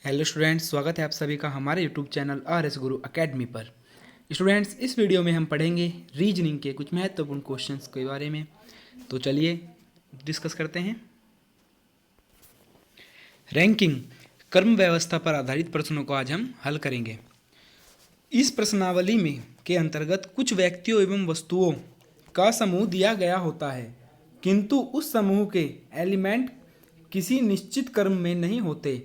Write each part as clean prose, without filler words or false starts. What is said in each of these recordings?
Hello students, स्वागत है आप सभी का हमारे यूट्यूब चैनल RS गुरु अकेडमी पर। स्टूडेंट्स, इस वीडियो में हम पढ़ेंगे रीजनिंग के कुछ महत्वपूर्ण क्वेश्चंस के बारे में। तो चलिए डिस्कस करते हैं। रैंकिंग कर्म व्यवस्था पर आधारित प्रश्नों को आज हम हल करेंगे। इस प्रश्नावली में के अंतर्गत कुछ व्यक्तियों एवं वस्तुओं का समूह दिया गया होता है, किंतु उस समूह के एलिमेंट किसी निश्चित क्रम में नहीं होते।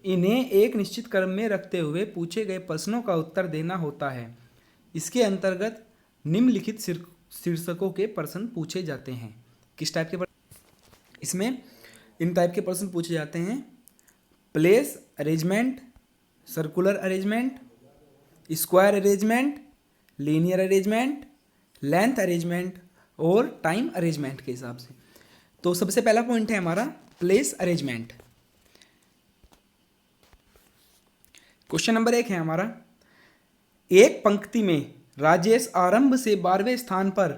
इन्हें एक निश्चित क्रम में रखते हुए पूछे गए प्रश्नों का उत्तर देना होता है। इसके अंतर्गत निम्नलिखित शीर्षकों के प्रश्न पूछे जाते हैं। किस टाइप के प्रश्न? इसमें इन टाइप के प्रश्न पूछे जाते हैं: place arrangement, circular arrangement, square arrangement, linear arrangement, length arrangement और टाइम अरेंजमेंट के हिसाब से। तो सबसे पहला पॉइंट है हमारा प्लेस अरेंजमेंट। क्वेश्चन नंबर 1 है हमारा, एक पंक्ति में राजेश आरंभ से 12वें स्थान पर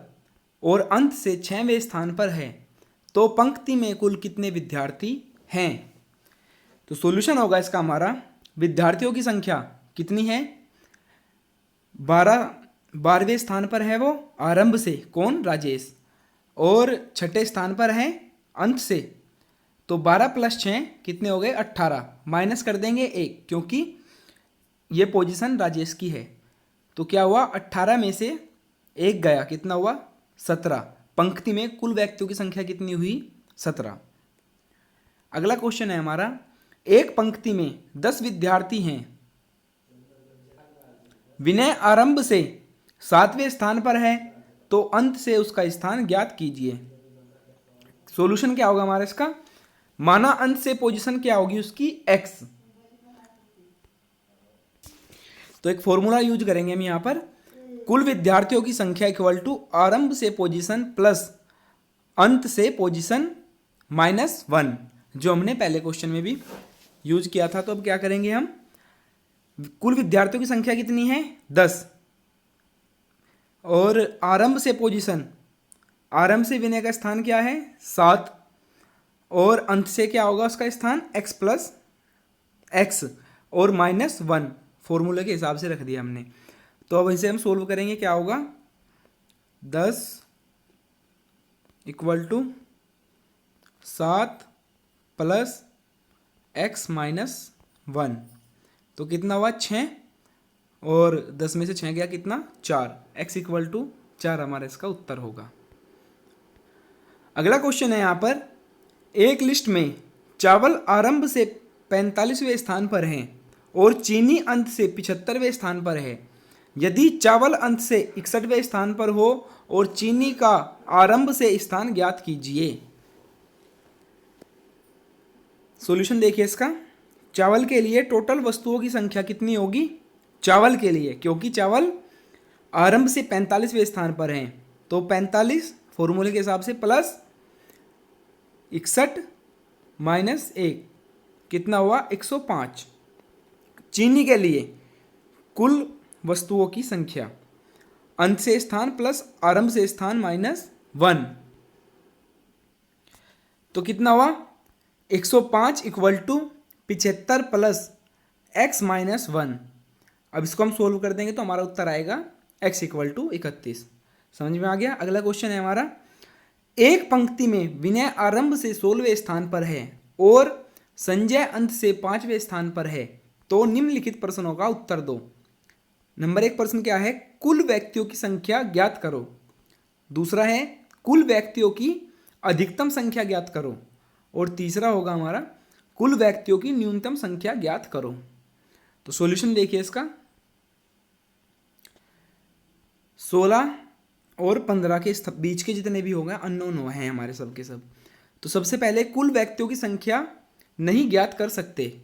और अंत से 6वें स्थान पर है, तो पंक्ति में कुल कितने विद्यार्थी हैं? तो सॉल्यूशन होगा इसका हमारा, विद्यार्थियों की संख्या कितनी है? 12वें स्थान पर है वो आरंभ से, कौन? राजेश, और 6ठे स्थान पर है अंत से। तो 12 + 6 कितने हो गए? 18। माइनस कर देंगे 1, क्योंकि ये पोजीशन राजेश की है। तो क्या हुआ? 18 में से 1 गया, कितना हुआ? 17। पंक्ति में कुल व्यक्तियों की संख्या कितनी हुई? 17। अगला क्वेश्चन है हमारा, एक पंक्ति में 10 विद्यार्थी हैं। विनय आरंभ से 7वें स्थान पर है, तो अंत से उसका स्थान ज्ञात कीजिए। सॉल्यूशन क्या होगा हमारा इसका? माना अंत से पोजीशन क्या होगी उसकी? x। तो एक फॉर्मूला यूज करेंगे हम यहाँ पर, कुल विद्यार्थियों की संख्या इक्वल टू आरंभ से पोजीशन प्लस अंत से पोजीशन -1, जो हमने पहले क्वेश्चन में भी यूज किया था। तो अब क्या करेंगे हम, कुल विद्यार्थियों की संख्या कितनी है? 10, और आरंभ से पोजीशन, आरंभ से विनय का स्थान क्या है? 7, और अंत से क्या होगा उसका स्थान? x + x और -1, फॉर्मूले के हिसाब से रख दिया हमने। तो अब इसे हम सोल्व करेंगे, क्या होगा? 10 = 7 + x - 1, तो कितना हुआ? 6, और 10 में से 6 गया कितना? 4। x = 4 हमारा इसका उत्तर होगा। अगला क्वेश्चन है यहाँ पर, एक लिस्ट में चावल आरंभ से 45वें स्थान पर हैं और चीनी अंत से 75वें स्थान पर है। यदि चावल अंत से 61वें स्थान पर हो और चीनी का आरंभ से स्थान ज्ञात कीजिए। सॉल्यूशन देखिए इसका, चावल के लिए टोटल वस्तुओं की संख्या कितनी होगी? चावल के लिए, क्योंकि चावल आरंभ से 45वें स्थान पर हैं, तो 45 फॉर्मूले के हिसाब से प्लस 61 - 1, कितना हुआ? 105। चीनी के लिए कुल वस्तुओं की संख्या, अंत से स्थान प्लस आरंभ से स्थान -1, तो कितना हुआ? 105 = 75 + x - 1। अब इसको हम सोल्व कर देंगे तो हमारा उत्तर आएगा x = 31। समझ में आ गया? अगला क्वेश्चन है हमारा, एक पंक्ति में विनय आरंभ से 16वें स्थान पर है और संजय अंत से 5वें स्थान पर है, तो निम्नलिखित प्रश्नों का उत्तर दो। नंबर 1 प्रश्न क्या है? कुल व्यक्तियों की संख्या ज्ञात करो। दूसरा है कुल व्यक्तियों की अधिकतम संख्या ज्ञात करो, और तीसरा होगा हमारा कुल व्यक्तियों की न्यूनतम संख्या ज्ञात करो। तो सॉल्यूशन देखिए इसका, 16 और 15 के बीच के जितने भी हो गए अननोन हैं हमारे सब के सब। तो सबसे पहले कुल व्यक्तियों की संख्या नहीं ज्ञात कर सकते,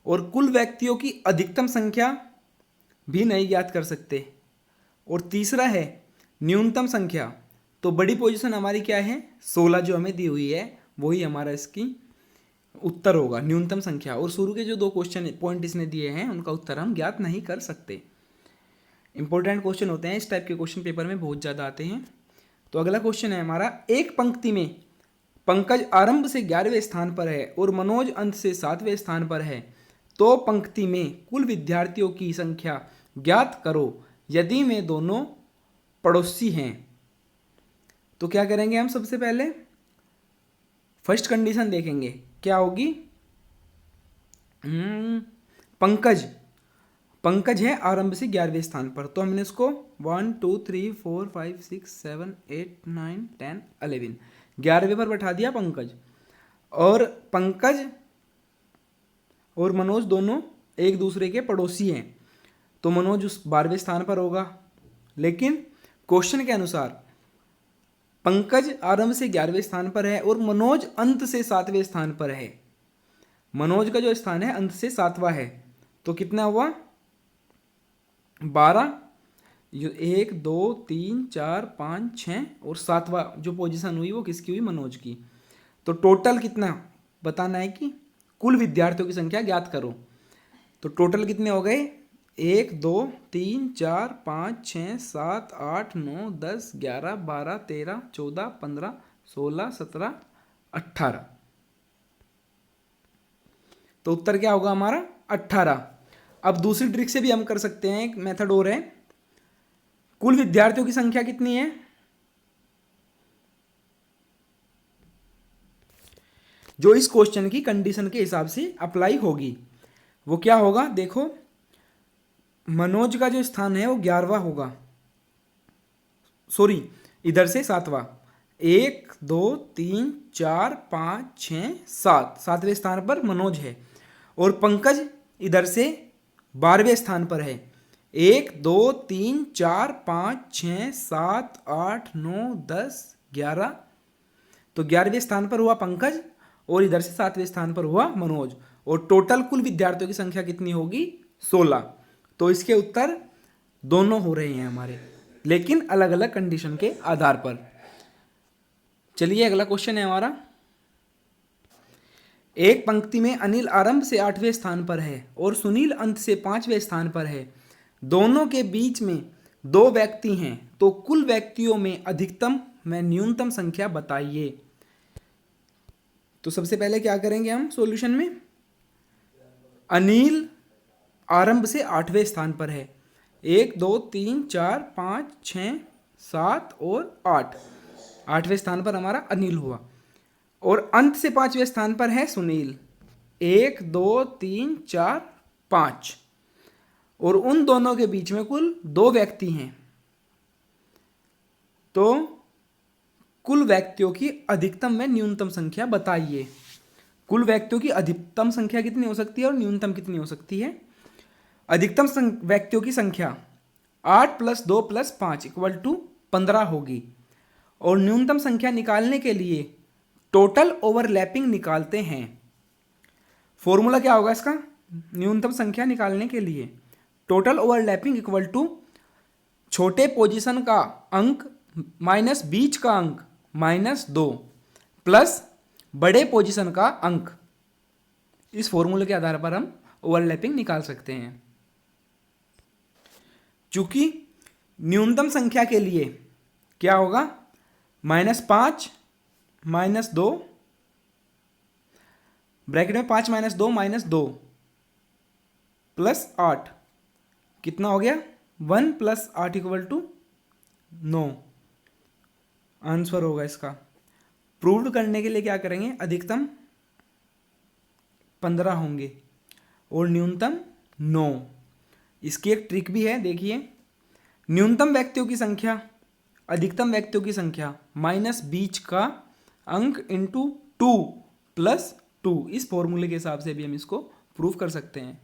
और कुल व्यक्तियों की अधिकतम संख्या भी नहीं ज्ञात कर सकते, और तीसरा है न्यूनतम संख्या। तो बड़ी पोजीशन हमारी क्या है? 16 जो हमें दी हुई है, वही हमारा इसकी उत्तर होगा, न्यूनतम संख्या। और शुरू के जो 2 क्वेश्चन पॉइंट इसने दिए हैं उनका उत्तर हम ज्ञात नहीं कर सकते। इंपॉर्टेंट क्वेश्चन होते हैं, इस टाइप के क्वेश्चन पेपर में बहुत ज़्यादा आते हैं। तो अगला क्वेश्चन है हमारा, एक पंक्ति में पंकज आरंभ से 11वें स्थान पर है और मनोज अंत से 7वें स्थान पर है, तो पंक्ति में कुल विद्यार्थियों की संख्या ज्ञात करो यदि वे दोनों पड़ोसी हैं। तो क्या करेंगे हम? सबसे पहले फर्स्ट कंडीशन देखेंगे, क्या होगी? पंकज है आरंभ से 11वें स्थान पर, तो हमने इसको 1 2 3 4 5 6 7 8 9 10 11 11वें पर बैठा दिया पंकज। और पंकज और मनोज दोनों एक दूसरे के पड़ोसी हैं, तो मनोज उस 12वें स्थान पर होगा। लेकिन क्वेश्चन के अनुसार पंकज आरंभ से 11वें स्थान पर है और मनोज अंत से 7वें स्थान पर है। मनोज का जो स्थान है अंत से 7वां है, तो कितना हुआ? 12, 1 2 3 4 5 6 और 7वां जो पोजीशन हुई वो किसकी हुई? मनोज की। तो टोटल कितना बताना है कि कुल विद्यार्थियों की संख्या ज्ञात करो। तो टोटल कितने हो गए? 1 2 3 4 5 6 7 8 9 10 11 12 13 14 15 16 17 18। तो उत्तर क्या होगा हमारा? 18। अब दूसरी ट्रिक से भी हम कर सकते हैं, एक मेथड और है। कुल विद्यार्थियों की संख्या कितनी है? जो इस क्वेश्चन की कंडीशन के हिसाब से अप्लाई होगी वो क्या होगा? देखो, मनोज का जो स्थान है वो 11वां होगा, सॉरी इधर से 7वां। 1 2 3 4 5 6 7 7वें स्थान पर मनोज है और पंकज इधर से 12वें स्थान पर है। 1 2 3 4 5 6 7 8 9 10 11, तो 11वें स्थान पर हुआ पंकज और इधर से 7वें स्थान पर हुआ मनोज। और टोटल कुल विद्यार्थियों की संख्या कितनी होगी? 16। तो इसके उत्तर दोनों हो रहे हैं हमारे, लेकिन अलग अलग कंडीशन के आधार पर। चलिए अगला क्वेश्चन है हमारा। एक पंक्ति में अनिल आरंभ से 8वें स्थान पर है और सुनील अंत से 5वें स्थान पर है। दोनों के बीच में 2 व्यक्ति हैं, तो कुल व्यक्तियों में अधिकतम व न्यूनतम संख्या बताइए। तो सबसे पहले क्या करेंगे हम सॉल्यूशन में? अनिल आरंभ से 8वें स्थान पर है। 1 2 3 4 5 6 7 और 8, 8वें स्थान पर हमारा अनिल हुआ। और अंत से 5वें स्थान पर है सुनील। 1 2 3 4 5, और उन दोनों के बीच में कुल 2 व्यक्ति हैं, तो कुल व्यक्तियों की अधिकतम व न्यूनतम संख्या बताइए। कुल व्यक्तियों की अधिकतम संख्या कितनी हो सकती है और न्यूनतम कितनी हो सकती है? अधिकतम व्यक्तियों की संख्या 8 + 2 + 5 = 15 होगी। और न्यूनतम संख्या निकालने के लिए टोटल ओवरलैपिंग निकालते हैं। फॉर्मूला क्या होगा इसका? न्यूनतम संख्या निकालने के लिए टोटल ओवरलैपिंग = छोटे पोजीशन का अंक माइनस बीच का अंक -2 प्लस बड़े पोजीशन का अंक। इस फॉर्मूले के आधार पर हम ओवरलैपिंग निकाल सकते हैं। चूंकि न्यूनतम संख्या के लिए क्या होगा? -5 -2 ब्रैकेट में 5 - 2 -2 + 8 कितना हो गया? 1 + 8 = 9 आंसर होगा इसका। प्रूव करने के लिए क्या करेंगे? अधिकतम 15 होंगे और न्यूनतम 9। इसकी एक ट्रिक भी है, देखिए। न्यूनतम व्यक्तियों की संख्या अधिकतम व्यक्तियों की संख्या माइनस बीच का अंक × 2 + 2। इस फॉर्मूले के हिसाब से भी हम इसको प्रूव कर सकते हैं।